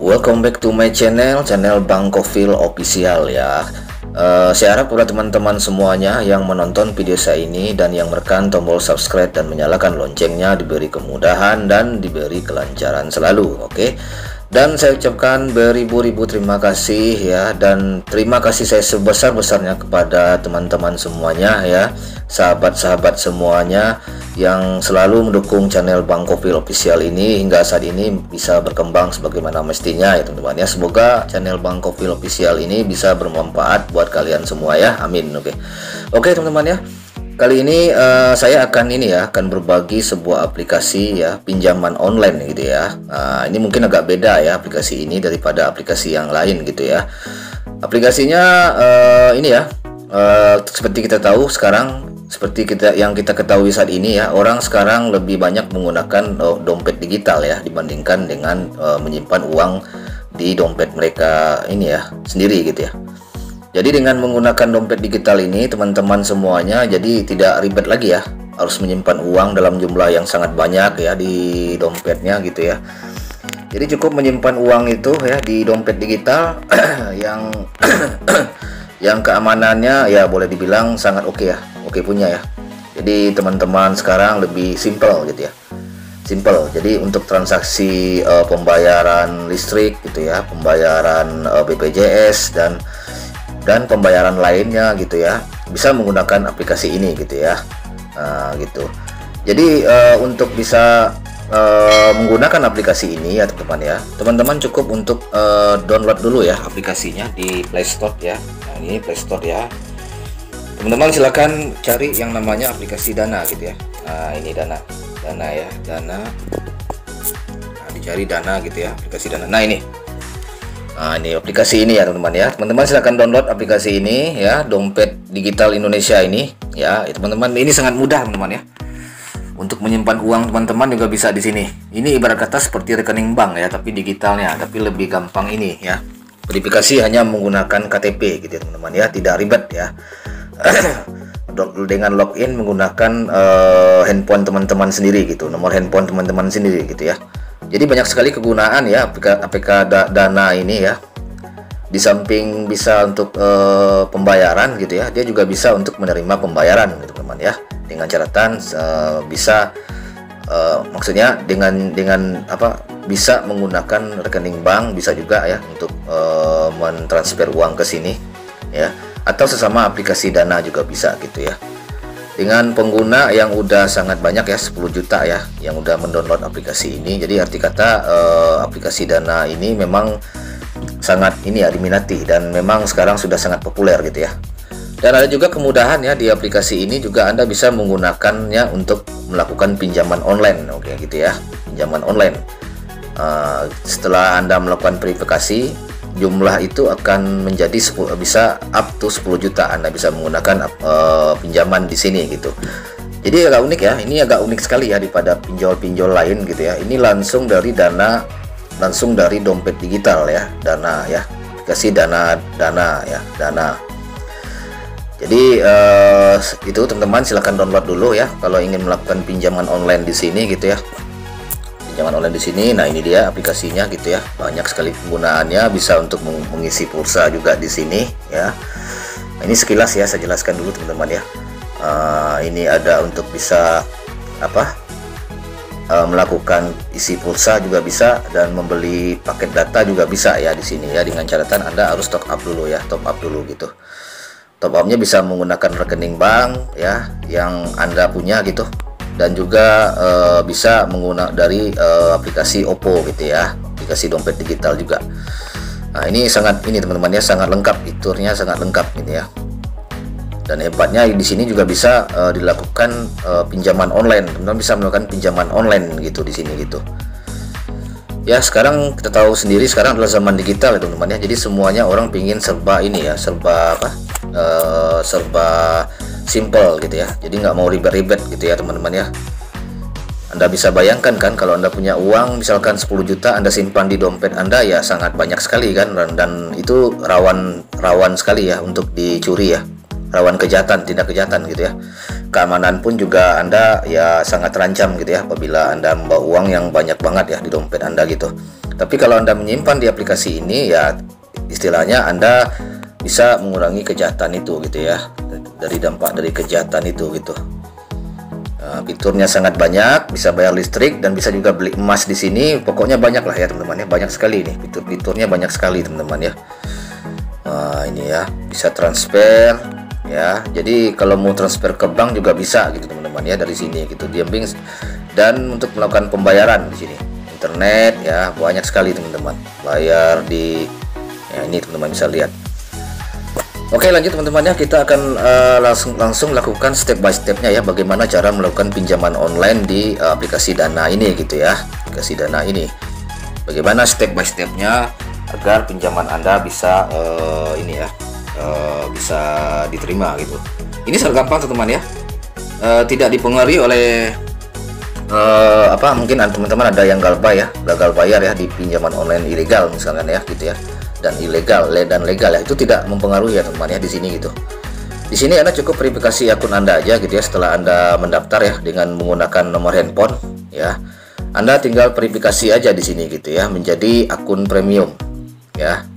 Welcome back to my channel Bang Kofil Official ya. Saya harap pada teman-teman semuanya yang menonton video saya ini dan yang menekan tombol subscribe dan menyalakan loncengnya diberi kemudahan dan diberi kelancaran selalu, oke? Dan saya ucapkan beribu-ribu terima kasih ya, dan terima kasih saya sebesar-besarnya kepada teman-teman semuanya ya, sahabat-sahabat semuanya yang selalu mendukung channel Bang Kofil Official ini hingga saat ini bisa berkembang sebagaimana mestinya ya teman-teman ya. Semoga channel Bang Kofil Official ini bisa bermanfaat buat kalian semua ya, amin. Oke teman-teman ya, kali ini saya akan berbagi sebuah aplikasi ya, pinjaman online gitu ya. Ini mungkin agak beda ya aplikasi ini daripada aplikasi yang lain gitu ya. Aplikasinya ini ya, seperti kita tahu sekarang, seperti yang kita ketahui saat ini ya, orang sekarang lebih banyak menggunakan dompet digital ya dibandingkan dengan menyimpan uang di dompet mereka ini ya sendiri gitu ya. Jadi dengan menggunakan dompet digital ini teman-teman semuanya jadi tidak ribet lagi ya, harus menyimpan uang dalam jumlah yang sangat banyak ya di dompetnya gitu ya. Jadi cukup menyimpan uang itu ya di dompet digital yang yang keamanannya ya boleh dibilang sangat oke ya, oke punya ya. Jadi teman-teman sekarang lebih simple gitu ya, simple. Jadi untuk transaksi pembayaran listrik gitu ya, pembayaran BPJS dan pembayaran lainnya gitu ya, bisa menggunakan aplikasi ini gitu ya. Gitu. Jadi untuk bisa menggunakan aplikasi ini ya teman-teman ya, teman-teman cukup untuk download dulu ya aplikasinya di Play Store ya. Nah ini Play Store ya, teman-teman silakan cari yang namanya aplikasi Dana gitu ya. Nah ini Dana ya, Dana. Nah, dicari Dana gitu ya, aplikasi Dana. Nah ini aplikasi ini ya teman-teman ya. Teman-teman silahkan download aplikasi ini ya, dompet digital Indonesia ini ya. Teman-teman ini sangat mudah teman-teman ya. Untuk menyimpan uang teman-teman juga bisa di sini. Ini ibarat kata seperti rekening bank ya, tapi digitalnya, tapi lebih gampang ini ya. Verifikasi hanya menggunakan KTP gitu ya teman-teman ya, tidak ribet ya. Dengan login menggunakan handphone teman-teman sendiri gitu, nomor handphone teman-teman sendiri gitu ya. Jadi banyak sekali kegunaan ya APK Dana ini ya. Di samping bisa untuk pembayaran gitu ya, dia juga bisa untuk menerima pembayaran gitu teman-teman ya. Dengan catatan bisa maksudnya dengan apa, bisa menggunakan rekening bank, bisa juga ya untuk mentransfer uang ke sini ya, atau sesama aplikasi Dana juga bisa gitu ya. Dengan pengguna yang udah sangat banyak ya, 10 juta ya yang udah mendownload aplikasi ini. Jadi arti kata aplikasi Dana ini memang sangat ini ya diminati, dan memang sekarang sudah sangat populer gitu ya. Dan ada juga kemudahan ya di aplikasi ini, juga Anda bisa menggunakannya untuk melakukan pinjaman online, oke gitu ya, pinjaman online. Setelah Anda melakukan verifikasi, jumlah itu akan menjadi bisa up to 10 juta. Anda bisa menggunakan pinjaman di sini gitu. Jadi agak unik ya, ini agak unik sekali ya daripada pinjol-pinjol lain gitu ya. Ini langsung dari Dana, langsung dari dompet digital ya, Dana ya, aplikasi Dana ya, Dana. Jadi itu teman-teman silahkan download dulu ya kalau ingin melakukan pinjaman online di sini gitu ya. Pinjaman online di sini. Nah ini dia aplikasinya gitu ya, banyak sekali penggunaannya, bisa untuk mengisi pulsa juga di sini ya. Nah, ini sekilas ya saya jelaskan dulu teman-teman ya. Ini ada untuk bisa apa, melakukan isi pulsa juga bisa, dan membeli paket data juga bisa ya di sini ya, dengan catatan Anda harus top up dulu ya, top up dulu gitu. Top upnya bisa menggunakan rekening bank ya yang Anda punya gitu, dan juga bisa menggunakan dari aplikasi Oppo gitu ya, aplikasi dompet digital juga. Nah ini sangat ini teman-teman ya, sangat lengkap, fiturnya sangat lengkap gitu ya. Dan hebatnya di sini juga bisa dilakukan pinjaman online, teman-teman bisa melakukan pinjaman online gitu di sini gitu. Ya sekarang kita tahu sendiri, sekarang adalah zaman digital ya teman-teman ya. Jadi semuanya orang pingin serba ini ya, serba apa, serba simple gitu ya. Jadi nggak mau ribet-ribet gitu ya teman-teman ya. Anda bisa bayangkan kan kalau Anda punya uang misalkan 10 juta Anda simpan di dompet Anda ya, sangat banyak sekali kan, dan itu rawan sekali ya untuk dicuri ya. rawan kejahatan, tindak kejahatan gitu ya. Keamanan pun juga Anda ya sangat terancam gitu ya apabila Anda membawa uang yang banyak banget ya di dompet Anda gitu. Tapi kalau Anda menyimpan di aplikasi ini ya istilahnya Anda bisa mengurangi kejahatan itu gitu ya, dari dampak dari kejahatan itu gitu. Fiturnya sangat banyak, bisa bayar listrik dan bisa juga beli emas di sini. Pokoknya banyak lah ya teman-teman ya, banyak sekali nih fitur-fiturnya, banyak sekali teman-teman ya. Ini ya, bisa transfer ya. Jadi kalau mau transfer ke bank juga bisa gitu teman-teman ya, dari sini gitu diambil. Dan untuk melakukan pembayaran di sini internet ya, banyak sekali teman-teman. Bayar di ya, ini teman-teman bisa lihat. Oke, lanjut teman-teman ya, kita akan langsung lakukan step by stepnya ya, bagaimana cara melakukan pinjaman online di aplikasi Dana ini gitu ya, aplikasi Dana ini. Bagaimana step by stepnya agar pinjaman Anda bisa ini ya, bisa diterima gitu. Ini sangat gampang teman-teman ya, tidak dipengaruhi oleh mungkin teman-teman ada yang gagal bayar ya di pinjaman online ilegal misalkan ya gitu ya. Dan ilegal dan legal ya, itu tidak mempengaruhi ya teman ya di sini gitu. Di sini Anda cukup verifikasi akun Anda aja gitu ya, setelah Anda mendaftar ya dengan menggunakan nomor handphone ya. Anda tinggal verifikasi aja di sini gitu ya, menjadi akun premium ya.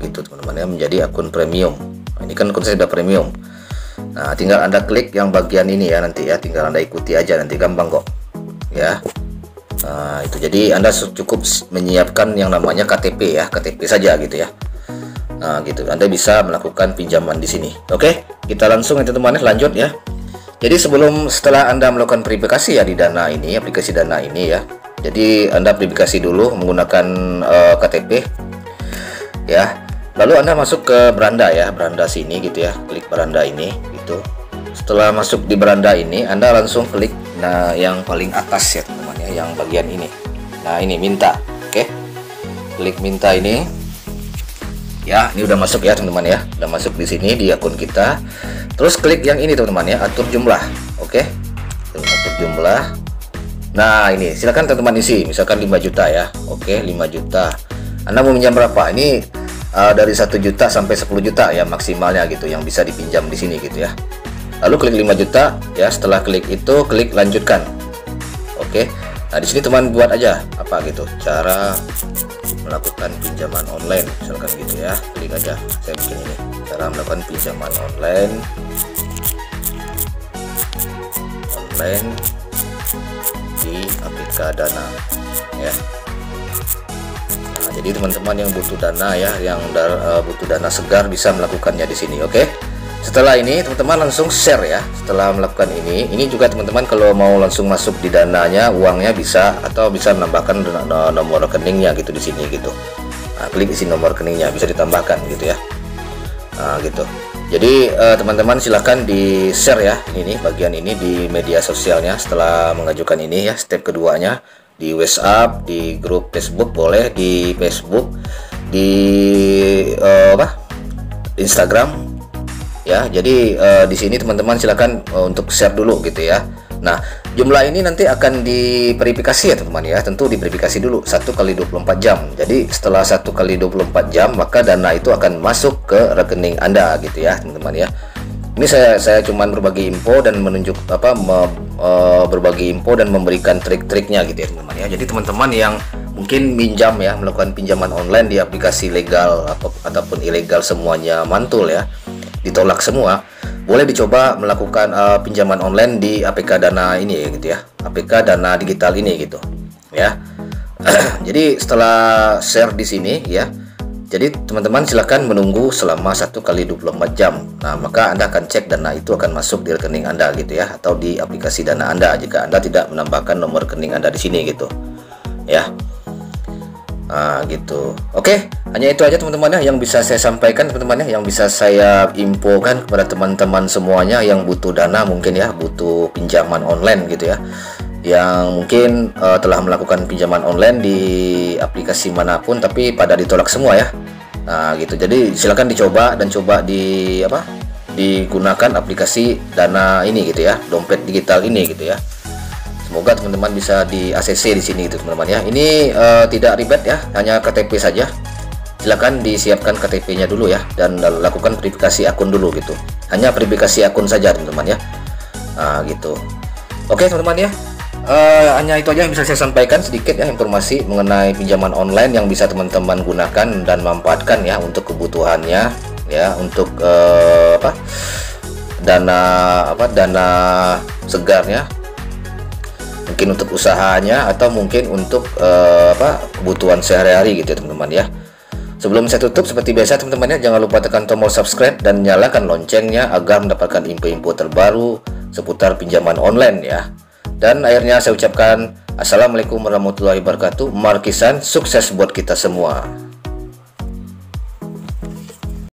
Gitu teman-teman ya, menjadi akun premium. Ini kan akun saya sudah premium. Nah, tinggal Anda klik yang bagian ini ya nanti ya, tinggal Anda ikuti aja, nanti gampang kok ya. Itu jadi Anda cukup menyiapkan yang namanya KTP ya, KTP saja gitu ya. Gitu Anda bisa melakukan pinjaman di sini. Oke, kita langsung ya teman-teman lanjut ya. Jadi setelah Anda melakukan verifikasi ya di Dana ini, aplikasi Dana ini ya. Jadi Anda verifikasi dulu menggunakan KTP ya. Lalu Anda masuk ke beranda ya, beranda sini gitu ya. Klik beranda ini gitu. Setelah masuk di beranda ini, Anda langsung klik yang paling atas ya teman-teman ya, yang bagian ini. Nah, ini minta. Oke. Klik minta ini. Ya, ini udah masuk ya teman-teman ya. Udah masuk di sini di akun kita. Terus klik yang ini teman-teman ya, atur jumlah. Oke. Atur jumlah. Nah, ini silakan teman-teman isi, misalkan 5 juta ya. Oke, 5 juta. Anda mau pinjam berapa? Ini dari 1 juta sampai 10 juta ya maksimalnya gitu yang bisa dipinjam di sini gitu ya. Lalu klik 5 juta ya, setelah klik itu klik lanjutkan. Oke. Nah, di sini teman buat aja apa gitu, cara melakukan pinjaman online misalkan gitu ya. Klik aja. Saya bikin ini, cara melakukan pinjaman online di aplikasi Dana ya. Nah, jadi teman-teman yang butuh dana ya, yang butuh dana segar bisa melakukannya di sini. Oke. Setelah ini teman-teman langsung share ya. Setelah melakukan ini juga teman-teman kalau mau langsung masuk di dananya, uangnya bisa, atau bisa menambahkan nomor rekeningnya gitu di sini gitu. Nah, klik isi nomor rekeningnya, bisa ditambahkan gitu ya. Nah, gitu. Jadi teman-teman silahkan di share ya ini bagian ini di media sosialnya. Setelah mengajukan ini ya, step keduanya di WhatsApp, di grup Facebook boleh, di Facebook, di Instagram. Ya, jadi di sini teman-teman silakan untuk share dulu gitu ya. Nah, jumlah ini nanti akan diverifikasi ya teman-teman ya. Tentu diverifikasi dulu 1 kali 24 jam. Jadi setelah 1 kali 24 jam maka dana itu akan masuk ke rekening Anda gitu ya teman-teman ya. Ini saya cuman berbagi info dan menunjuk berbagi info dan memberikan trik-triknya gitu ya teman-teman ya. Jadi teman-teman yang mungkin minjam ya, melakukan pinjaman online di aplikasi legal ataupun ilegal semuanya mantul ya, ditolak semua, boleh dicoba melakukan pinjaman online di APK Dana ini ya gitu ya, APK Dana digital ini gitu ya. Jadi setelah share di sini ya, jadi teman-teman silahkan menunggu selama 1 kali 24 jam. Nah, maka Anda akan cek dana itu akan masuk di rekening Anda gitu ya, atau di aplikasi Dana Anda jika Anda tidak menambahkan nomor rekening Anda di sini gitu ya. Gitu. Oke, hanya itu aja teman-teman ya yang bisa saya sampaikan teman-teman ya, yang bisa saya infokan kepada teman-teman semuanya yang butuh dana mungkin ya, butuh pinjaman online gitu ya, yang mungkin telah melakukan pinjaman online di aplikasi manapun tapi pada ditolak semua ya. Nah, gitu. Jadi silakan dicoba dan coba digunakan aplikasi Dana ini gitu ya, dompet digital ini gitu ya. Semoga teman-teman bisa di ACC di sini itu teman-teman ya. Ini tidak ribet ya, hanya KTP saja. silakan disiapkan KTP-nya dulu ya, dan lakukan verifikasi akun dulu gitu. Hanya verifikasi akun saja teman-teman ya. Nah gitu. Oke teman-teman ya, hanya itu aja yang bisa saya sampaikan sedikit ya, informasi mengenai pinjaman online yang bisa teman-teman gunakan dan manfaatkan ya untuk kebutuhannya ya, untuk dana segarnya, mungkin untuk usahanya atau mungkin untuk kebutuhan sehari-hari gitu ya teman-teman ya. Sebelum saya tutup, seperti biasa teman-teman ya, jangan lupa tekan tombol subscribe dan nyalakan loncengnya agar mendapatkan info-info terbaru seputar pinjaman online ya. Dan akhirnya saya ucapkan assalamualaikum warahmatullahi wabarakatuh. Markisan, sukses buat kita semua.